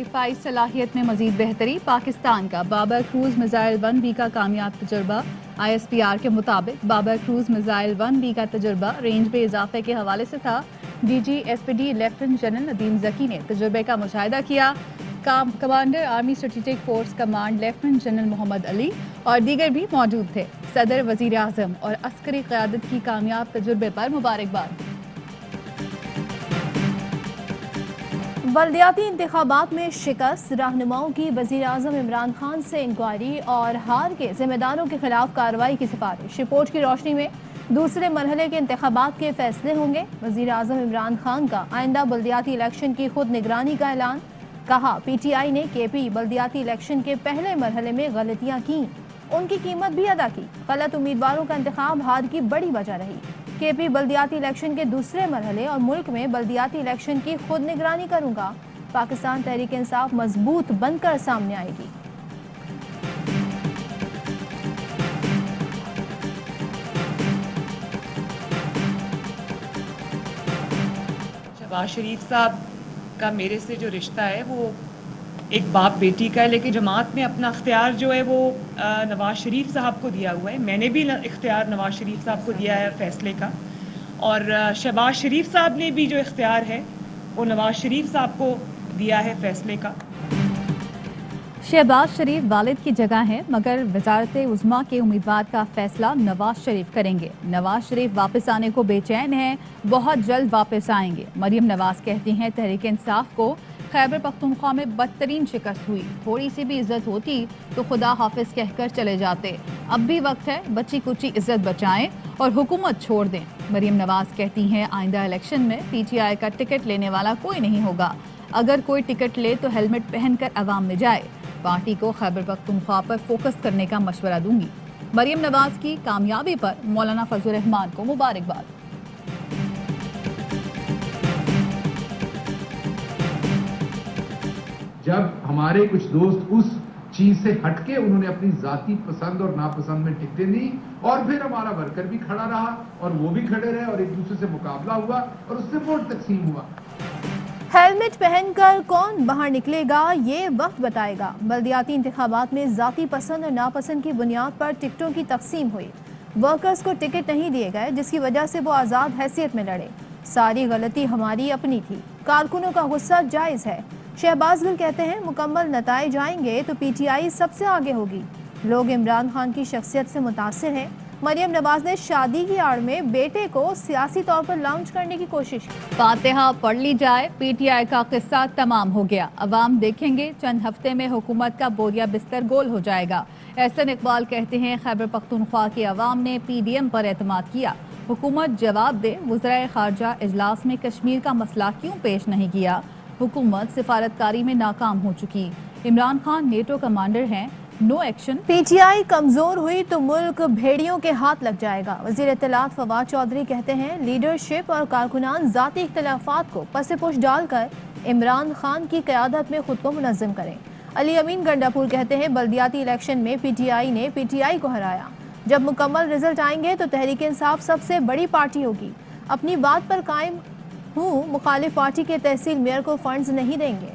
دفاعی صلاحیت میں مزید بہتری، پاکستان کا بابر کروز میزائل 1B کا کامیاب تجربہ۔ ISPR کے مطابق بابر کروز میزائل 1B کا تجربہ رینج میں اضافے کے حوالے سے تھا۔ DGSPD lieutenant general Nadeem Zaki نے تجربے کا مشاہدہ کیا۔ Commander army strategic force command lieutenant general Muhammad Ali اور دیگر بھی موجود تھے۔ صدر، وزیر اعظم اور عسکری قیادت کی کامیاب تجربے پر مبارکباد۔ بلدیاتی انتخابات میں شکست، رہنماؤں کی وزیر اعظم عمران خان سے انکوائری اور ہار کے ذمہ داروں کے خلاف کارروائی کی سفارش۔ رپورٹ کی روشنی میں دوسرے مرحلے کے انتخابات کے فیصلے ہوں گے۔ وزیر اعظم عمران خان کا آئندہ بلدیاتی الیکشن کی خود نگرانی کا اعلان۔ کہا PTI نے KP بلدیاتی الیکشن کے پہلے مرحلے میں غلطیاں کیں، ان کی قیمت بھی ادا کی۔ غلط امیدواروں کا انتخاب ہار کی بڑی وجہ رہی۔ KP بلدیاتی الیکشن کے دوسرے مرحلے اور ملک میں بلدیاتی الیکشن کی خود نگرانی کروں گا۔ پاکستان تحریک انصاف مضبوط بن کر سامنے آئے گی۔ شہباز شریف صاحب کا میرے سے جو رشتہ ہے وہ ایک باپ بیٹی کا ہے، لیکن جماعت نے اپنا اختیار جو ہے وہ نواز شریف صاحب کو دیا ہوا ہے۔ میں نے بھی اختیار نواز شریف صاحب کو دیا ہے فیصلے کا، اور شہباز شریف صاحب نے بھی جو اختیار ہے وہ نواز شریف صاحب کو دیا ہے فیصلے کا۔ شہباز شریف والد کی جگہ ہیں، مگر وزارت عظمیٰ کے امیدوار کا فیصلہ نواز شریف کریں گے۔ نواز شریف واپس آنے کو بے چین ہیں، بہت جلد واپس آئیں گے۔ مریم نواز کہتی ہیں تحریک انصاف کو خیبر پختونخوا میں بدترین شکست ہوئی، تھوڑی سی بھی عزت ہوتی تو خدا حافظ کہہ کر چلے جاتے۔ اب بھی وقت ہے، بچی کچی عزت بچائیں اور حکومت چھوڑ دیں۔ مریم نواز کہتی ہیں آئندہ الیکشن میں PTI کا ٹکٹ لینے والا کوئی نہیں ہوگا۔ اگر کوئی ٹکٹ لے تو ہیلمٹ پہن کر عوام میں جائے۔ پارٹی کو خیبر پختونخوا پر فوکس کرنے کا مشورہ دوں گی۔ مریم نواز کی کامیابی پر مولانا فضل الرحمان کو مبارکباد۔ جب ہمارے کچھ دوست اس چیز سے ہٹ کے انہوں نے اپنی ذاتی پسند اور ناپسند میں ٹکٹیں دی، اور پھر ہمارا ورکر بھی کھڑا رہا اور وہ بھی کھڑے رہے اور ایک دوسرے سے مقابلہ ہوا اور اس سے ووٹ تقسیم ہوا۔ ہیلمٹ پہن کر کون باہر نکلے گا یہ وقت بتائے گا۔ بلدیاتی انتخابات میں ذاتی پسند اور ناپسند کی بنیاد پر ٹکٹوں کی تقسیم ہوئی۔ ورکرز کو ٹکٹ نہیں دیے گئے، جس کی وجہ سے وہ آزاد حیثیت میں لڑے۔ ساری غلطی ہماری اپنی تھی۔ کارکنوں کا غصہ جائز ہے۔ شہباز گل کہتے ہیں مکمل نتائج آئیں گے تو PTI سب سے آگے ہوگی۔ لوگ عمران خان کی شخصیت سے متاثر ہیں۔ مریم نواز نے شادی کی آڑ میں بیٹے کو سیاسی طور پر لانچ کرنے کی کوشش کی۔ فاتحہ پڑھ لی جائے، PTI کا قصہ تمام ہو گیا۔ عوام دیکھیں گے چند ہفتے میں حکومت کا بوریا بستر گول ہو جائے گا۔ احسن اقبال کہتے ہیں خیبر پختونخوا کے عوام نے PDM پر اعتماد کیا۔ حکومت جواب دے، وزرائے خارجہ اجلاس میں کشمیر کا مسئلہ کیوں پیش نہیں کیا؟ حکومت سفارتکاری میں ناکام ہو چکی۔ عمران خان نیٹو کمانڈر ہیں، نو ایکشن۔ PTI کمزور ہوئی تو ملک بھیڑیوں کے ہاتھ لگ جائے گا۔ وزیر اطلاعات فواد چودھری کہتے ہیں لیڈرشپ اور کارکنان ذاتی اختلافات کو پس پش ڈال کر عمران خان کی قیادت میں خود کو منظم کریں۔ علی امین گنڈا پور کہتے ہیں بلدیاتی الیکشن میں PTI نے PTI کو ہرایا۔ جب مکمل رزلٹ آئیں گے تو تحریک انصاف سب سے بڑی پارٹی ہوگی۔ اپنی بات پر قائم ہوں، مخالف پارٹی کے تحصیل میئر کو فنڈز نہیں دیں گے۔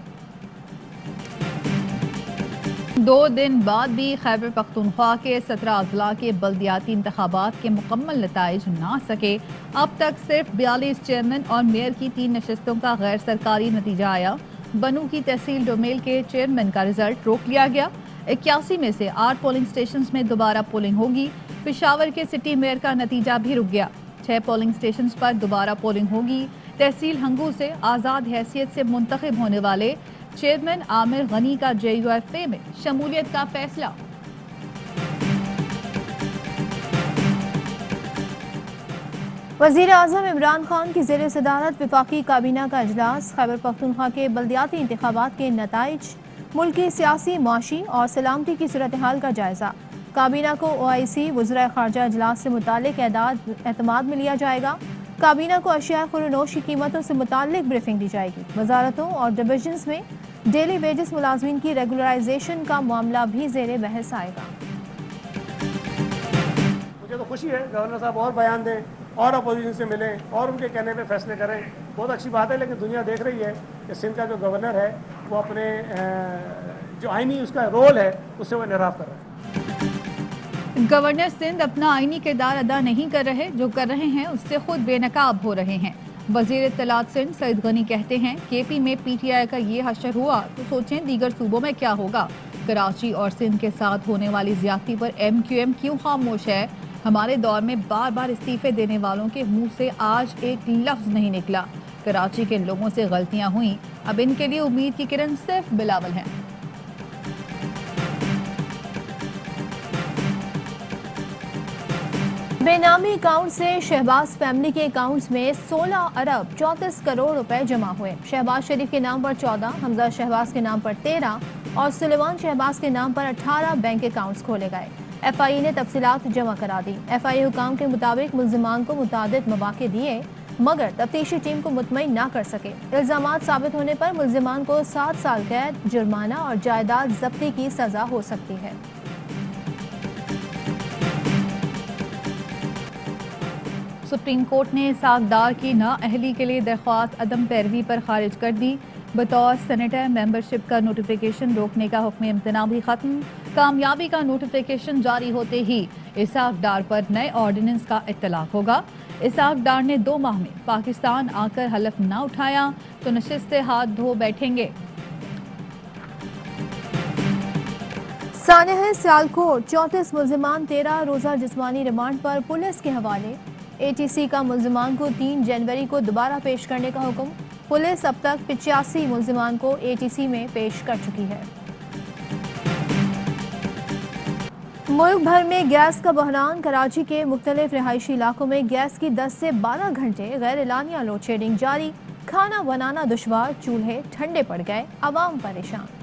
2 دن بعد بھی خیبر پختونخوا کے 17 اضلاع کے بلدیاتی انتخابات کے مکمل نتائج نہ آ سکے۔ اب تک صرف 42 چیئرمین اور میئر کی 3 نشستوں کا غیر سرکاری نتیجہ آیا۔ بنو کی تحصیل ڈومیل کے چیئرمین کا رزلٹ روک لیا گیا۔ 81 میں سے 8 پولنگ سٹیشنز میں دوبارہ پولنگ ہوگی۔ پشاور کے سٹی میئر کا نتیجہ بھی رک گیا۔ 6 پولنگ سٹیشنز پر دوبارہ پولنگ ہوگی۔ تحصیل ہنگو سے آزاد حیثیت سے منتخب ہونے والے چیئرمین عامر غنی کا JUFA میں شمولیت کا فیصلہ۔ وزیر اعظم عمران خان کی زیر صدارت وفاقی کابینہ کا اجلاس۔ خیبر پختونخوا کے بلدیاتی انتخابات کے نتائج، ملکی سیاسی، معاشی اور سلامتی کی صورتحال کا جائزہ۔ کابینہ کو OIC وزرائے خارجہ اجلاس سے متعلق اعتماد میں لیا جائے گا۔ کابینہ کو اشیاء خوردنوش کی قیمتوں سے متعلق بریفنگ دی جائے گی۔ وزارتوں اور ڈویژنز میں ڈیلی ویجز ملازمین کی ریگولرائزیشن کا معاملہ بھی زیر بحث آئے گا۔ مجھے تو خوشی ہے گورنر صاحب اور بیان دیں اور اپوزیشن سے ملیں اور ان کے کہنے پہ فیصلے کریں، بہت اچھی بات ہے، لیکن دنیا دیکھ رہی ہے کہ سندھ کا جو گورنر ہے وہ اپنے جو آئینی اس کا رول ہے اس سے وہ انحراف کر رہا ہے۔ گورنر سندھ اپنا آئینی کردار ادا نہیں کر رہے، جو کر رہے ہیں اس سے خود بے نقاب ہو رہے ہیں۔ وزیر اطلاعات سندھ سعید غنی کہتے ہیں کے پی میں پی ٹی آئی کا یہ حشر ہوا تو سوچیں دیگر صوبوں میں کیا ہوگا۔ کراچی اور سندھ کے ساتھ ہونے والی زیادتی پر ایم کیو ایم کیوں خاموش ہے؟ ہمارے دور میں بار بار استعفے دینے والوں کے منہ سے آج ایک لفظ نہیں نکلا۔ کراچی کے لوگوں سے غلطیاں ہوئیں، اب ان کے لیے امید کی کرن صرف بلاول ہیں۔ بے نامی اکاؤنٹ سے شہباز فیملی کے اکاؤنٹس میں 16 ارب 34 کروڑ روپے جمع ہوئے۔ شہباز شریف کے نام پر 14، حمزہ شہباز کے نام پر 13 اور سلیمان شہباز کے نام پر 18 بینک اکاؤنٹس کھولے گئے۔ ایف آئی اے نے تفصیلات جمع کرا دی۔ ایف آئی اے حکام کے مطابق ملزمان کو متعدد مواقع دیے مگر تفتیشی ٹیم کو مطمئن نہ کر سکے۔ الزامات ثابت ہونے پر ملزمان کو 7 سال قید، جرمانہ اور جائیداد ضبطی کی سزا ہو سکتی ہے۔ سپریم کورٹ نے اسحاق ڈار کی نااہلی کے لیے درخواست عدم پیروی پر خارج کر دی۔ بطور سینیٹر ممبرشپ کا نوٹیفیکیشن روکنے کا حکم امتناع بھی ختم۔ کامیابی کا نوٹیفیکیشن جاری ہوتے ہی اسحاق ڈار پر نئے آرڈیننس کا اطلاق ہوگا۔ اسحاق ڈار نے 2 ماہ میں پاکستان آ کر حلف نہ اٹھایا تو نشست ہاتھ دھو بیٹھیں گے۔ سانحہ سیالکوٹ 34 ملزمان 13 روزہ جسمانی ریمانڈ پر پولیس کے حوالے۔ اے ٹی سی کا ملزمان کو 3 جنوری کو دوبارہ پیش کرنے کا حکم۔ پولیس اب تک 85 ملزمان کو اے ٹی سی میں پیش کر چکی ہے۔ ملک بھر میں گیس کا بحران۔ کراچی کے مختلف رہائشی علاقوں میں گیس کی 10 سے 12 گھنٹے غیر اعلانیہ لوڈ شیڈنگ جاری۔ کھانا بنانا دشوار، چولہے ٹھنڈے پڑ گئے، عوام پریشان۔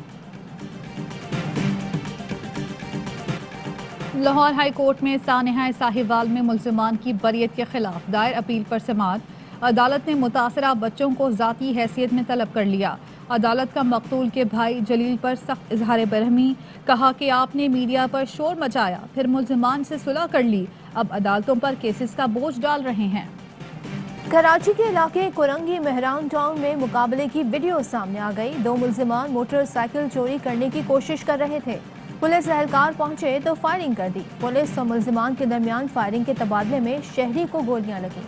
لاہور ہائی کورٹ میں سانحہ ساہیوال میں ملزمان کی بریت کے خلاف دائر اپیل پر سماعت۔ عدالت نے متاثرہ بچوں کو ذاتی حیثیت میں طلب کر لیا۔ عدالت کا مقتول کے بھائی جلیل پر سخت اظہار برہمی، کہا کہ آپ نے میڈیا پر شور مچایا پھر ملزمان سے صلح کر لی، اب عدالتوں پر کیسز کا بوجھ ڈال رہے ہیں۔ کراچی کے علاقے کورنگی مہران ٹاؤن میں مقابلے کی ویڈیو سامنے آ گئی۔ 2 ملزمان موٹر سائیکل چوری کرنے کی کوشش کر رہے تھے۔ پولیس اہلکار پہنچے تو فائرنگ کر دی۔ پولیس اور ملزمان کے درمیان فائرنگ کے تبادلے میں شہری کو گولیاں لگیں۔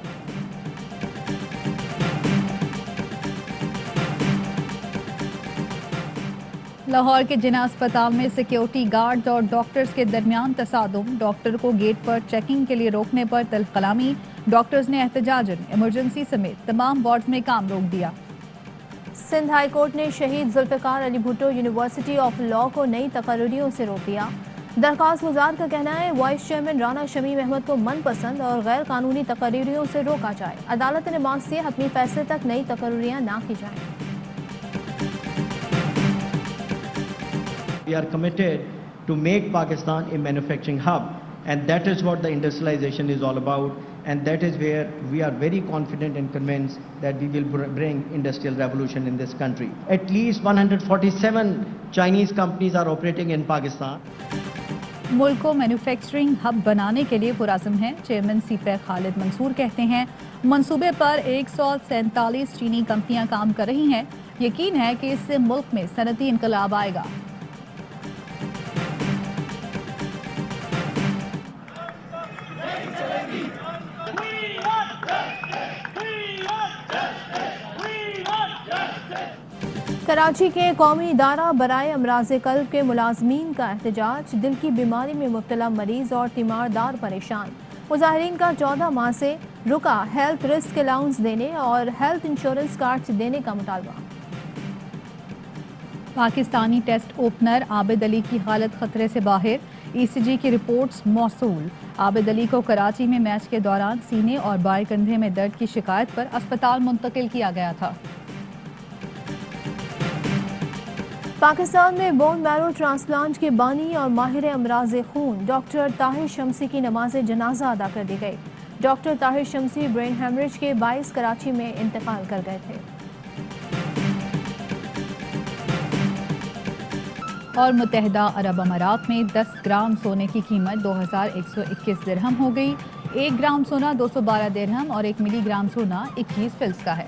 لاہور کے جناح اسپتال میں سیکیورٹی گارڈ اور ڈاکٹرز کے درمیان تصادم، ڈاکٹر کو گیٹ پر چیکنگ کے لیے روکنے پر تلخ کلامی، ڈاکٹرز نے احتجاجاً ایمرجنسی سمیت تمام وارڈز میں کام روک دیا۔ سندھ ہائی کورٹ نے شہید Zulfiqar Ali Bhutto university of law کو نئی تقرریوں سے روک دیا۔ درخواست گزار کا کہنا ہے وائس چیئرمین رانا شمیم احمد کو من پسند اور غیر قانونی تقرریوں سے روکا جائے۔ عدالت نے مارچ سے حتمی فیصلے تک نئی تقرریاں نہ کی جائیں۔ We are committed to make Pakistan a manufacturing hub, and that is what the industrialization is all about, and that is where we are very confident and convinced that we will bring industrial revolution in this country. At least 147 Chinese companies are operating in Pakistan. ملک کو manufacturing hub بنانے کے لیے پرعزم ہیں، chairman C pack خالد منصور کہتے ہیں منصوبے پر 147 چینی کمپنیاں کام کر رہی ہیں، یقین ہے کہ اس سے ملک میں صنعتی انقلاب آئے گا۔ کراچی کے قومی ادارہ برائے امراض قلب کے ملازمین کا احتجاج، دل کی بیماری میں مبتلا مریض اور تیماردار پریشان۔ مظاہرین کا 14 ماہ سے رکا ہیلتھ رسک الاؤنس دینے اور ہیلتھ انشورنس کارڈ دینے کا مطالبہ۔ پاکستانی ٹیسٹ اوپنر عابد علی کی حالت خطرے سے باہر، ای سی جی کی رپورٹس موصول۔ عابد علی کو کراچی میں میچ کے دوران سینے اور بائیں کندھے میں درد کی شکایت پر اسپتال منتقل کیا گیا تھا۔ پاکستان میں بون میرو ٹرانسپلانٹ کے بانی اور ماہر امراض خون ڈاکٹر طاہر شمسی کی نماز جنازہ ادا کر دی گئی۔ ڈاکٹر طاہر شمسی برین ہیمریج کے باعث کراچی میں انتقال کر گئے تھے۔ اور متحدہ عرب امارات میں 10 گرام سونے کی قیمت 2121 درہم ہو گئی۔ 1 گرام سونا 212 درہم اور 1 ملی گرام سونا 21 فلس کا ہے۔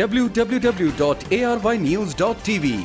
www.arYnews.tv।